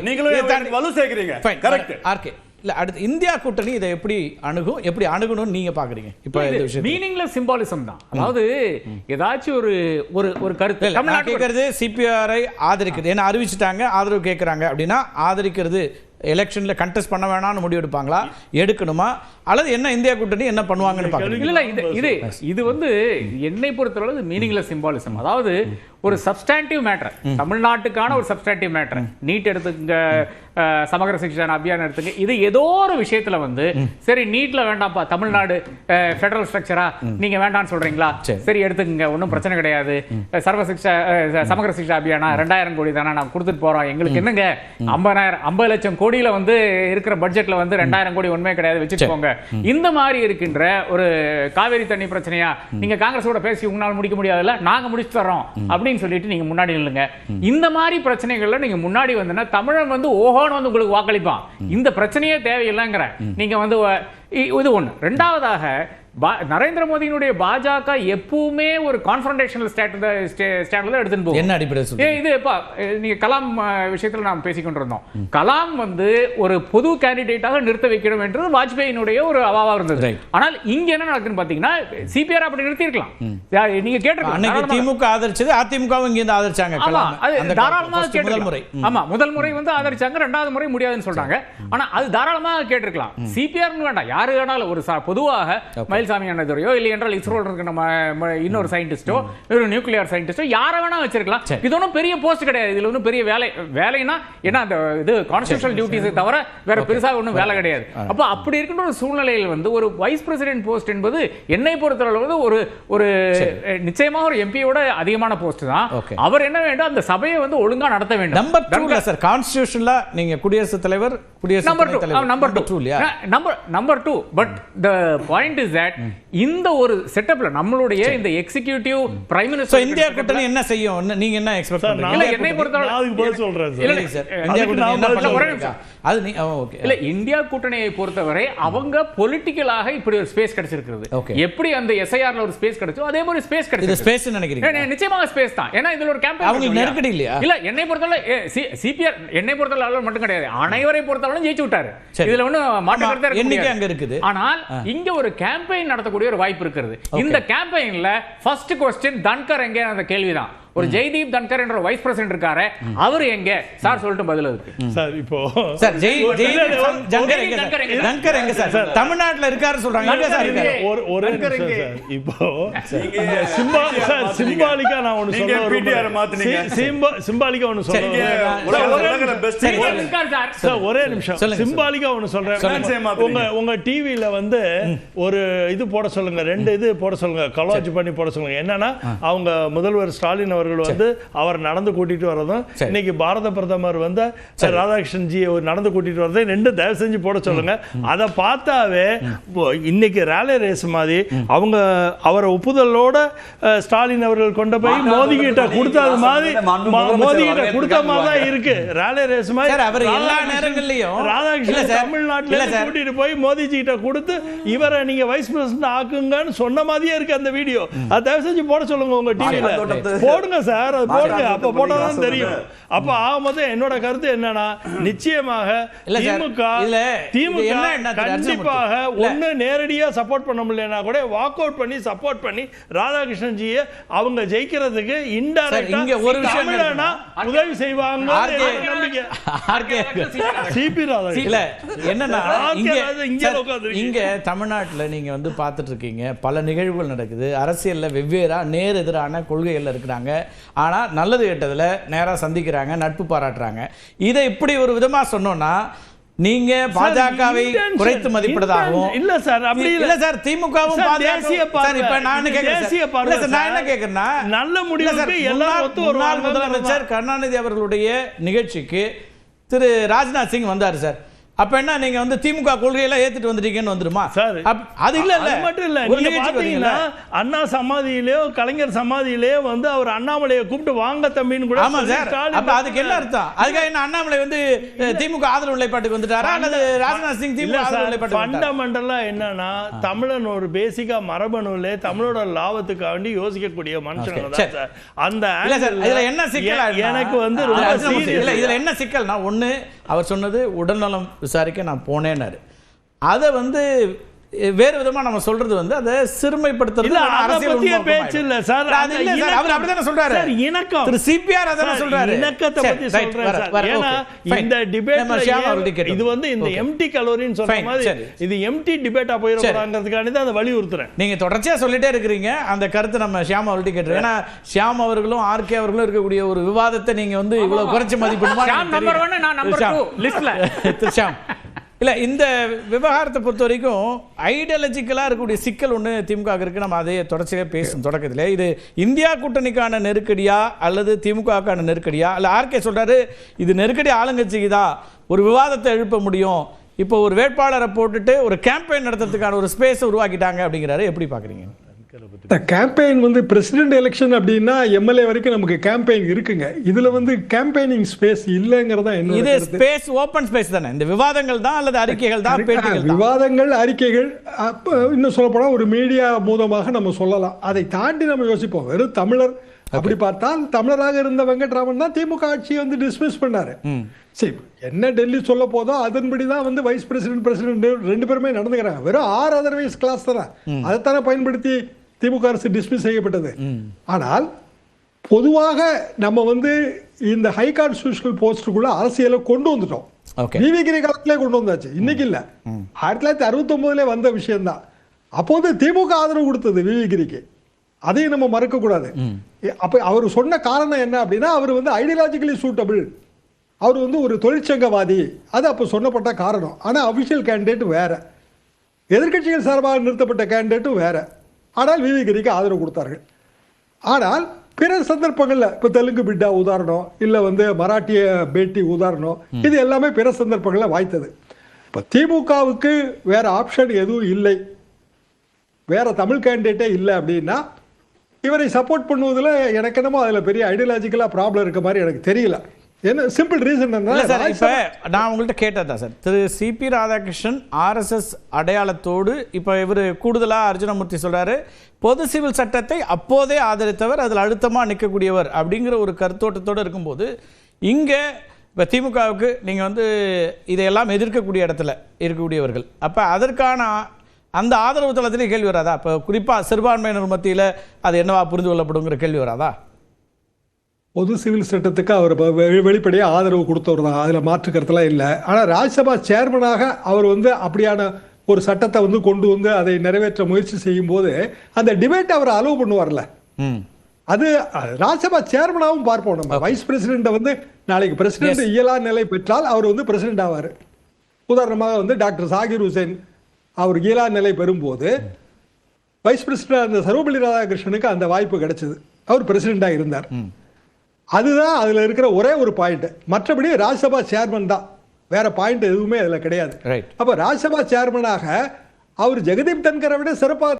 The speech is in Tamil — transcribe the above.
நீங்களும் வலு சேர்க்கிறீங்க. கரெக்ட். ஆர்கே இல்ல அடுத்து இந்தியா கூட்டணி இதை எப்படி அணுகணும்னு நீங்க பாக்குறீங்க? இப்ப இந்த விஷயம் மீனிங்லெஸ் சிம்பாலிசம் தான். அதாவது ஏதாச்சும் ஒரு கருத்து தமிழ்நாடு கேட்கறது சிபிஆரை ஆதரிக்கிறது ஏன்னா அறிவிச்சுட்டாங்க ஆதரவு கேட்கறாங்க அப்படின்னா ஆதரிக்கிறது எலெக்ஷன்ல கண்டெஸ்ட் பண்ண வேணாம்னு முடிவு எடுப்பாங்களா எடுக்கணுமா அல்லது என்ன இந்தியா கூட்டணி என்ன பண்ணுவாங்கன்னு பாக்குறீங்க? இல்ல இது வந்து என்னை பொறுத்தளவு மீனிங்லெஸ் சிம்பாலிசம். அதாவது ஒரு சப்ஸ்டாண்டிவ் மேட்டர், தமிழ்நாட்டுக்கான ஒரு சப்ஸ்டாண்டிவ் மேட்டர், நீட் எடுத்துங்க, சமகர சிக்ஷா அபியான் எடுத்துங்க, இது ஏதோ ஒரு விஷயத்துல வந்து சரி நீட்ல வேண்டாம்ப்பா, தமிழ்நாடு ஃபெடரல் ஸ்ட்ரக்சரா நீங்க வேண்டாம்னு சொல்றீங்களா, சரி எடுத்துக்கங்க, ஒன்றும் பிரச்சனை கிடையாது, சர்வ சிக்ஷா சமகர சிக்ஷா அபியானா 2000 கோடி தானே நான் கொடுத்துட்டு போறோம், எங்களுக்கு என்னங்க 50 லட்சம் கோடியில வந்து இருக்கிற பட்ஜெட்ல வந்து 2000 கோடி ஒண்ணுமே கிடையாது வச்சுக்கோங்க. இந்த மாதிரி இருக்கின்ற ஒரு காவேரி தண்ணி பிரச்சனையா நீங்க காங்கிரஸோட பேசி உங்களால் முடிக்க முடியாதுல்ல, நாங்க முடிச்சு தரோம் அப்படின்னு சொல்லிட்டு நீங்க முன்னாடி நில்லுங்க. இந்த மாதிரி பிரச்சனைகள்ல நீங்க முன்னாடி வந்தா தமிழன் வந்து ஓஹோன்னு வந்து உங்களுக்கு வாக்களிப்பான். இந்த பிரச்சனையே தேவையில்லைங்கிற நீங்க வந்து இது ஒண்ணு. ரெண்டாவதாக நரேந்திர மோடியினுடைய பாஜக எப்பவுமே ஒரு கான்ஃபரன்டேஷனல் ஸ்டாண்ட்ல எடுத்துட்டு போகும். என்ன அடிப்படை இது நீங்க கலாம் விஷயத்துல நாம் பேசிக்கொண்டிருந்தோம். கலாம் வந்து ஒரு பொது கேண்டிடேட்டாக நிறுத்த வைக்கணும் என்று வாஜ்பாயினுடைய ஒரு அவாவா இருந்தது. ஆனால் இங்க என்ன நடக்குன்னு பாத்தீங்கன்னா சிபிஆர் அப்படி நிறுத்தி இருக்கலாம். நீங்க கேட்டிருக்கலாம் திமுக ஆதரிச்சது அதிமுகவும் இங்க இருந்து ஆதரிச்சாங்க. முதல் முறை வந்து ஆதரிச்சாங்க, இரண்டாவது முறை முடியாதுன்னு சொல்றாங்க. ஆனா அது தாராளமாக கேட்டிருக்கலாம். சிபிஆர் வேண்டாம், யாரு வேணாலும் ஒரு பொதுவாக மயில்சாமி அண்ணதுரையோ இல்லை என்றால் இஸ்ரோல இருக்க நம்ம இன்னொரு சயின்டிஸ்டோ ஒரு நியூக்ளியர் சயின்டிஸ்டோ யாரை வேணா வச்சிருக்கலாம். இது ஒன்றும் பெரிய போஸ்ட் கிடையாது. இதுல ஒன்றும் பெரிய வேலைனா என்ன அந்த இது கான்ஸ்டிடியூஷனல் டியூட்டிஸ் தவிர வேற பெருசாக ஒன்றும் வேலை கிடையாது. அப்போ அப்படி இருக்கின்ற ஒரு சூழ்நிலையில் வந்து ஒரு வைஸ் பிரசிடென்ட் போஸ்ட் என்பது என்னை பொறுத்தளவு ஒரு நிச்சயமாக ஒரு எம்பியோட அதிகமான போஸ்ட் தான். அவர் என்ன வேண்டும், அந்த சபையை வந்து ஒழுங்கா நடத்த வேண்டும். நம்பர் 2 சார் கான்ஸ்டிடியூஷன்ல நீங்க குடியரசுத் தலைவர் number 2 but the point is that இந்த ஒரு செட்டப்ல நம்மளுடைய இந்த எக்ஸிகியூட்டிவ் பிரைம் மினிஸ்டர் இந்தியா கூட்டணி என்ன செய்யும் நீங்க என்ன எக்ஸ்பெக்ட் பண்றீங்க? இல்ல என்னை பொறுத்தவரை அதுக்கு பதில் சொல்றேன் சார். இல்ல சார் இந்தியா கூட்டணி என்ன பண்ணுவாங்க அது நீ ஓகே. இல்ல இந்தியா கூட்டணியை பொறுத்தவரை அவங்க பொலிட்டிக்கலாக இப்படி ஒரு ஸ்பேஸ் கிடைச்சிருக்குது. எப்படி அந்த எஸ்ஐஆர்ல ஒரு ஸ்பேஸ் கிடைச்சோ அதே மாதிரி ஸ்பேஸ் கிடைச்சது. இது ஸ்பேஸ் நினைக்கிறீங்க? நிச்சயமாக ஸ்பேஸ் தான். ஏன்னா இதுல ஒரு கேம்பெயின் அவங்க நெருக்கடி இல்லையா? இல்ல என்னை பொறுத்தவரை சிபிஆர் என்னை பொறுத்தவரை மட்டும் கிடையாது, அனைவரை பொறுத்தவரை ஜெயிச்சு விட்டாரு. இதுல ஒண்ணு மாற்று கருத்து அங்க இருக்குது. ஆனால் இங்க ஒரு கேம்பெயின் நடத்தக்கூடிய ஒரு வாய்ப்பு இருக்கிறது. இந்த கேம்பெயின்ல ஃபர்ஸ்ட் क्वेश्चन தன்கர் எங்க அந்த கேள்விதான். ஒரு ஜெய்தீப் தன்கர் என்ற வைஸ் பிரசிடென்ட் இருக்காரு, அவர் எங்க சார் சொல்லிட்டு பதில் இருக்கு சார். இப்போ சார் தன்கர் எங்க சார் தமிழ்நாட்டுல இருக்காரு சொல்றாங்க. எங்க சார் இருக்காரு? ஒரு நிமிஷம் சார். இப்போ சிம்பாலிக்கா நான் ஒன்னு சொல்றேன். பிடிஆர் மாத்துனீங்க. சிம்பாலிக்கா ஒன்னு சொல்றேன். ஒரே நிமிஷம் சிம்பாலிக்கா ஒன்னு சொல்றேன். உங்க டிவில வந்து ஒரு இது போட சொல்லுங்க, 2 இது போட சொல்லுங்க, கலாஜ் பண்ணி போட சொல்லுங்க. என்னன்னா அவங்க முதல்வர் ஸ்டாலின் அவர்கள் வந்து அவர் நடந்து கூட்டிட்டு வரதும் இன்னைக்கு பாரத பிரதமர் வந்து ராதாகிருஷ்ணன் ஜி நடந்து கூட்டிட்டு வரதை 2 தயவு செஞ்சு போட சொல்லுங்க. அதை பார்த்தாவே இன்னைக்கு ரேலி ரேஸ் மாதிரி அவங்க அவரை ஒப்புதலோட ஸ்டாலின் அவர்கள் கொண்டு போய் மோடி கிட்ட கொடுத்தது மாதிரி தான் இருக்கு. ரேலி ரேஸ் மாதிரி அவர் எல்லா நேரங்கள்லயும் ராதாகிருஷ்ணன் தமிழ்நாட்டுல கூட்டிட்டு போய் மோடிஜி கிட்ட கொடுத்து இவரை நீங்க வைஸ் பிரசிடென்ட் ஆக்குங்கன்னு சொன்ன மாதிரியே இருக்கு அந்த வீடியோ. அதை தயவு செஞ்சு போட சொல்லுங்க உங்க டிவில. போடுங்க சார், அது போடுங்க. அப்ப போட்டாதான் தெரியும். அப்ப ஆகும்போது என்னோட கருத்து என்னன்னா நிச்சயமாக திமுக கண்டிப்பாக ஒண்ணு நேரடியா சப்போர்ட் பண்ண முடியலனா கூட வாக் அவுட் பண்ணி சப்போர்ட் பண்ணி ராதாகிருஷ்ணன் ஜியை அவங்க ஜெயிக்கிறதுக்கு இன்டைரக்டா இங்க ஒரு விஷயம் உதவி செய்வாங்க நம்பிக்கை. சிபி ராதாகிருஷ்ணன் இல்ல என்னன்னா இங்க தமிழ்நாட்டுல நீங்க வந்து பார்த்துட்டு இருக்கீங்க, பல நிகழ்வுகள் நடக்குது. அரசியல்ல வெவ்வேறா நேர் எதிரான கொள்கைகள் இருக்கிறாங்க. ஆனா நல்லது கேட்டதுல நேரா சந்திக்கிறாங்க, நட்பு பாராட்டுறாங்க. இதை இப்படி ஒரு விதமா சொன்னோம்னா நீங்க பாஜகவை குறைத்து மதிப்பிடுறதாகவும் இல்ல சார், அப்படி இல்ல சார். திமுகவும் நல்ல முடிவுக்கு முதலமைச்சர் கருணாநிதி அவர்களுடைய நிகழ்ச்சிக்கு திரு ராஜ்நாத் சிங் வந்தார் சார். அப்ப என்ன நீங்க வந்து திமுக கொள்கையெல்லாம் ஏத்துட்டு வந்துட்டீங்கன்னு வந்துருமா சார்? அது இல்ல அது மட்டும் இல்ல, நீங்க பாத்தீங்கன்னா அண்ணா சமாதியிலேயோ கலைஞர் சமாதியிலேயோ வந்து அவர் அண்ணாமலையை கூப்பிட்டு வாங்க தம்பின்னு கூட. ஆமா சார். அப்ப அதுக்கு என்ன அர்த்தம்? அதுக்காக என்ன அண்ணாமலை வந்து திமுக ஆதரவு நிலைப்பாட்டுக்கு வந்துட்டாரா அல்லது ராஜ்நாத் சிங் திமுக ஆதரவு நிலைப்பாட்டுக்கு? ஃபண்டமெண்டலா என்னன்னா, தமிழன் ஒரு பேசிக்கா மரபணுவிலே தமிழோட லாபத்துக்காண்டி யோசிக்கக்கூடிய மனுஷங்க தான் சார். அந்த இதுல என்ன சிக்கல்? எனக்கு வந்து ரொம்ப சீரியஸ். இதுல என்ன சிக்கல்னா, ஒண்ணு அவர் சொன்னது உடல்நலம் விசாரிக்க நான் போனேன்னாரு. அதை வந்து வேறு விதமா நம்ம சொல்றது வந்து அதை சிறுமைப்படுத்துறது அரசியல் பேச்சு இல்ல சார். அது இல்ல சார், அவர் அப்படிதான் சொல்றாரு. சார் இணக்கம், திரு சிபிஆர் அதான் சொல்றாரு. இணக்கத்தை பத்தி சொல்றேன் சார். ஏன்னா இந்த டிபேட் இது வந்து இந்த எம்டி கலோரின்னு சொல்ற மாதிரி இது எம்டி டிபேட்டா போயிட போறாங்கிறதுக்காண்டி தான் அதை வலியுறுத்துறேன். நீங்க தொடர்ச்சியா சொல்லிட்டே இருக்கிறீங்க அந்த கருத்து. நம்ம ஷியாம் அவர்கிட்ட கேட்டுறோம். ஏன்னா ஷியாம் அவர்களும் ஆர்கே அவர்களும் இருக்கக்கூடிய ஒரு விவாதத்தை நீங்க வந்து இவ்வளவு குறைச்சு மதிப்பிடுமா? நம்பர் 1 நான் நம்பர் 2 லிஸ்ட்ல திரு ஷியாம் இல்லை, இந்த விவகாரத்தை பொறுத்த வரைக்கும் ஐடியாலஜிக்கலாக இருக்கக்கூடிய சிக்கல் ஒன்று திமுக இருக்கு. நம்ம அதே தொடர்ச்சியாக பேசும் தொடக்கத்தில். இது இந்தியா கூட்டணிக்கான நெருக்கடியா அல்லது திமுகவுக்கான நெருக்கடியா? இல்லை ஆர்கே சொல்றாரு இது நெருக்கடி ஆளுங்கட்சிக்கு தான், ஒரு விவாதத்தை எழுப்ப முடியும், இப்போ ஒரு வேட்பாளரை போட்டுட்டு ஒரு கேம்பெயின் நடத்துறதுக்கான ஒரு ஸ்பேஸை உருவாக்கிட்டாங்க அப்படிங்கிறாரு. எப்படி பார்க்குறீங்க? கேம்பெயின் வந்து பிரசிடென்ட் எலெக்ஷன் அப்படின்னா எம்எல்ஏ வரைக்கும் நமக்கு கேம்பெயின் இருக்குங்க. இதுல வந்து கேம்பெயினிங் ஸ்பேஸ் இல்லைங்கிறதா என்ன? இது ஸ்பேஸ் ஓபன் ஸ்பேஸ் தானே. இந்த விவாதங்கள் தான் அல்லது அறிக்கைகள் தான், பேட்டிகள், விவாதங்கள், அறிக்கைகள். இன்னும் சொல்ல போனா ஒரு மீடியா மூலமாக நம்ம சொல்லலாம். அதை தாண்டி நம்ம யோசிப்போம். வெறும் தமிழர் அப்படி பார்த்தால் தமிழராக இருந்த வெங்கட்ராமன் தான் திமுக ஆட்சியை வந்து டிஸ்மிஸ் பண்ணாரு. சரி, என்ன டெல்லி சொல்ல போதோ அதன்படி தான் வந்து வைஸ் பிரசிடென்ட் ரெண்டு பேருமே நடந்துக்கிறாங்க. வெறும் 6 அதர்வைஸ் கிளாஸ் தானே, அதைத்தானே பயன்படுத்தி திமுக அரசு டிஸ்மிஸ் செய்யப்பட்டது. ஆனால் பொதுவாக நம்ம வந்து இந்த ஹை கான்ஸ்டிடியூஷனல் போஸ்டுக்குள்ள அரசியலை கொண்டு வந்துட்டோம். விவிகிரி காலத்திலே கொண்டு வந்தாச்சு, இன்னைக்கு இல்ல. 1969 வந்த விஷயம் தான். அப்போது திமுக ஆதரவு கொடுத்தது விவிகிரிக்கு, அதையும் நம்ம மறக்க கூடாது. அப்ப அவர் சொன்ன காரணம் என்ன அப்படின்னா, அவர் வந்து ஐடியாலஜிக்கலி சூட்டபிள், அவர் வந்து ஒரு தொழிற்சங்கவாதி, அது அப்போ சொன்னப்பட்ட காரணம். ஆனால் அபிஷியல் கேண்டிடேட் வேற, எதிர்கட்சிகள் சார்பாக நிறுத்தப்பட்ட கேண்டிடேட்டும் வேற. ஆனால் விவிகிரிக்கு ஆதரவு கொடுத்தார்கள். ஆனால் பிற சந்தர்ப்பங்களில் இப்போ தெலுங்கு பிட்டா உதாரணம், இல்லை வந்து மராட்டிய பேட்டி உதாரணம், இது எல்லாமே பிற சந்தர்ப்பங்களில் வாய்த்தது. இப்போ திமுகவுக்கு வேற ஆப்ஷன் எதுவும் இல்லை, வேற தமிழ் கேண்டிடேட்டே இல்லை அப்படின்னா இவரை சப்போர்ட் பண்ணுவதில் எனக்கு என்னமோ அதில் பெரிய ஐடியாலஜிக்கலாக ப்ராப்ளம் இருக்க மாதிரி எனக்கு தெரியல. என்ன சிம்பிள் ரீசன் என்ன சார், இப்போ நான் உங்கள்கிட்ட கேட்டதா சார், திரு சிபி ராதாகிருஷ்ணன் ஆர்எஸ்எஸ் அடையாளத்தோடு இப்போ இவர் கூடுதலாக அர்ஜுனமூர்த்தி சொல்றாரு பொது சிவில் சட்டத்தை அப்போதே ஆதரித்தவர், அதில் அழுத்தமாக நிற்கக்கூடியவர் அப்படிங்கிற ஒரு கருத்தோட்டத்தோடு இருக்கும்போது, இங்கே இப்போ திமுகவுக்கு நீங்கள் வந்து இதையெல்லாம் எதிர்க்கக்கூடிய இடத்துல இருக்கக்கூடியவர்கள், அப்போ அதற்கான அந்த ஆதரவு தளத்திலே கேள்வி வராதா? இப்போ குறிப்பாக சிறுபான்மையினர் மத்தியில் அது என்னவா புரிந்து கொள்ளப்படுங்கிற கேள்வி வராதா? பொது சிவில் சட்டத்துக்கு அவர் வெளிப்படையாக ஆதரவு கொடுத்தவர் தான், அதில் மாற்று கருத்தெல்லாம் இல்லை. ஆனால் ராஜ்யசபா சேர்மனாக அவர் வந்து அப்படியான ஒரு சட்டத்தை வந்து கொண்டு வந்து அதை நிறைவேற்ற முயற்சி செய்யும் போது அந்த டிபேட் அவர் அலோவ் பண்ணுவார்ல, அது ராஜ்யசபா சேர்மனாகவும் பார்ப்போம். நம்ம வைஸ் பிரசிடென்ட்டை வந்து நாளைக்கு பிரசிடென்ட் இயலா நிலை பெற்றால் அவர் வந்து பிரசிடென்ட் ஆவார். உதாரணமாக வந்து டாக்டர் ஜாகிர் ஹுசேன் அவர் இயலா நிலை பெறும்போது வைஸ் பிரசிடென்ட் அந்த சர்வபள்ளி ராதாகிருஷ்ணனுக்கு அந்த வாய்ப்பு கிடைச்சது, அவர் பிரசிடென்டாக இருந்தார். அதுதான் அதில் இருக்கிற ஒரே ஒரு பாயிண்ட். மற்றபடி ராஜ்யசபா சேர்மன் தான், வேற பாயிண்ட் எதுவுமே அதில் கிடையாது. அப்போ ராஜ்யசபா சேர்மனாக அவர் ஜெகதீப் தன்கரை விட சிறப்பாக